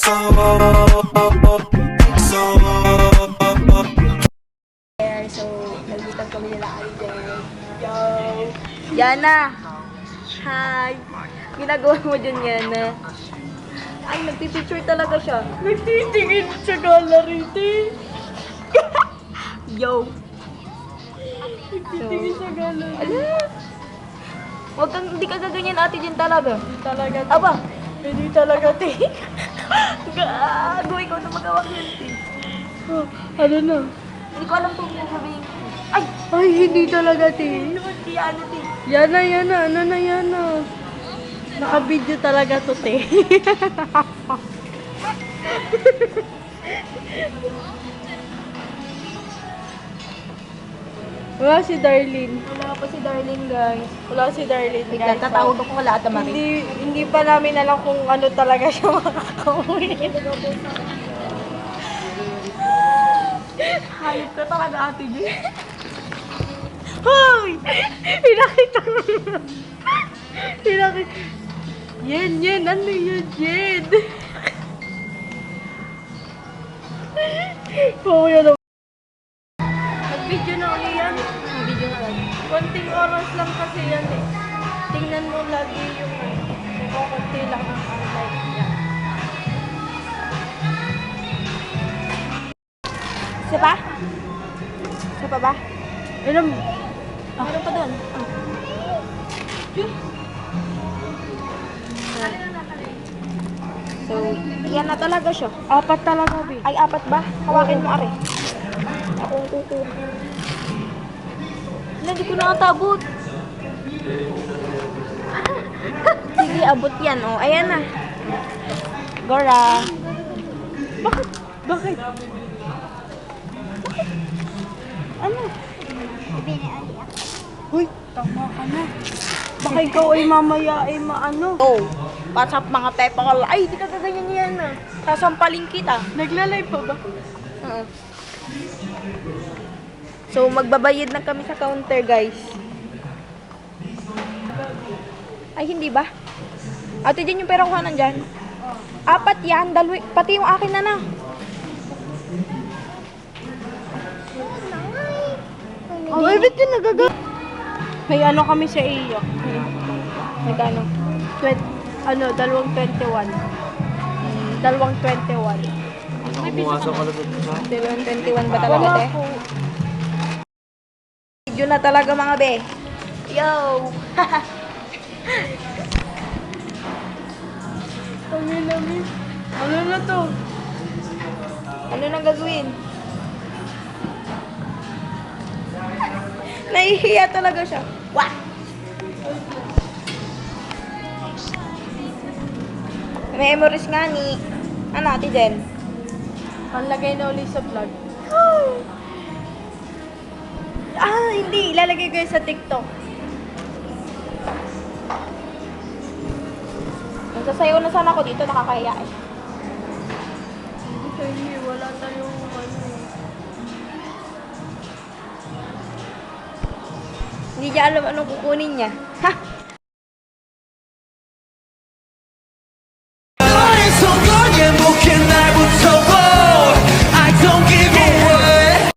So, nagbitan kami nila Alden. Yo! Yana! Hi! Ginagawa mo dyan, Yana? Ay, nagpipicture talaga siya. Nagtitingin sa gallery, Yo! Nagtitingin sa gallery. Ala! Huwag kang, hindi ka gaganyan ate dyan talaga. Hindi talaga. Aba! Hindi talaga, te. Gago, ikaw na magawa yan, Oh, ano na? Hindi ko alam kung sabihin. Ay! Ay, hindi talaga, te. Naman kaya ano, Yan na, yan na. Ano na yan na? Naka-video talaga to, te. Wala si Darlene. Wala pa si Darlene, guys. Wala si Darlene, Wait guys. lang, tatawag ako wala ata Marie. Hindi pa namin alam kung ano talaga siya makakauwi. Hayop ka talaga ate J. Hoy! Pinakita mo. Pinakita. Yen, ano yun, Yen? Oo, yan. Nag-video na ulit yan. Video na lang. Konting oras lang kasi yan eh. Tingnan mo lagi yung konti lang ang like niya. Isa pa? Isa pa ba? Alam, Meron pa doon. So, yan na talaga siya. apat talaga, be. Ay, apat ba? Hawakin mo, are. Akong kuko. Hindi ko nakatabot. Sige, abot yan. Oh, ayan na. Gora. Bakit? Bakit? Ano? Hoy, tama ka na. Baka ikaw ay mamaya ay maano. Oh, WhatsApp mga pepakal. Ay, di ka gaganyan yan na. Sasampaling kita. Nagla-live pa ba? Oo. So, magbabayad na kami sa counter, guys. Ay, hindi ba? Ate, dyan yung pera ko nandyan. Apat yan, dalawa. Pati yung akin na na. Oh, ba't yun nagaga? May ano kami sa iyo. Magkano? Dalawang 21. Dalawang 21. Nakabukasan ka lang sa 21 ba talaga, Wala te? po. Video na talaga, mga be. Yo! Kami. Ano na to? Ano nang gagawin? Nahihiya talaga siya. Wah! Memories nga ni... Ano, ate Jen? Panlagay na ulit sa vlog. Ah, hindi. Ilalagay ko yun sa TikTok. Magsasayaw na sana ako dito. Nakakahiya eh. Hindi, wala tayong ano. Hindi niya alam anong kukunin niya. Ha?